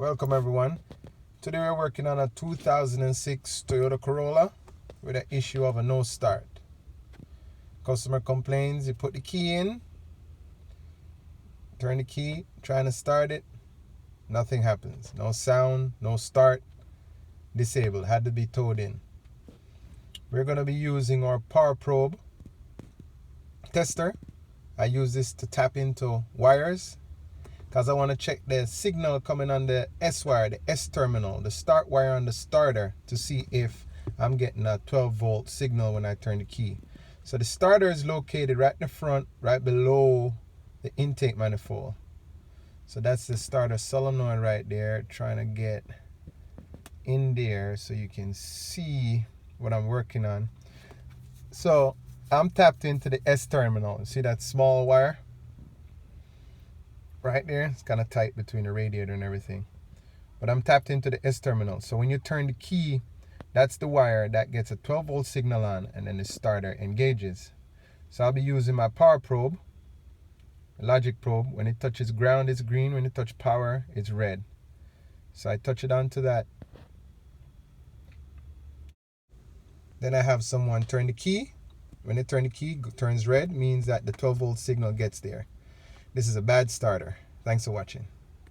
Welcome everyone. Today we're working on a 2006 Toyota Corolla with an issue of a no start. Customer complains, you put the key in, turn the key, trying to start it, nothing happens. No sound, no start, disabled, had to be towed in. We're going to be using our power probe tester. I use this to tap into wires because I want to check the signal coming on the S wire, the S terminal, the start wire on the starter, to see if I'm getting a 12-volt signal when I turn the key. So the starter is located right in the front, right below the intake manifold. So that's the starter solenoid right there, trying to get in there so you can see what I'm working on. So I'm tapped into the S terminal. See that small wire right there? It's kind of tight between the radiator and everything, but I'm tapped into the S terminal. So when you turn the key, that's the wire that gets a 12-volt signal on, and then the starter engages. So I'll be using my power probe, logic probe. When it touches ground, it's green. When it touches power, it's red. So I touch it onto that. Then I have someone turn the key. When they turn the key, it turns red, means that the 12-volt signal gets there. This is a bad starter. Thanks for watching.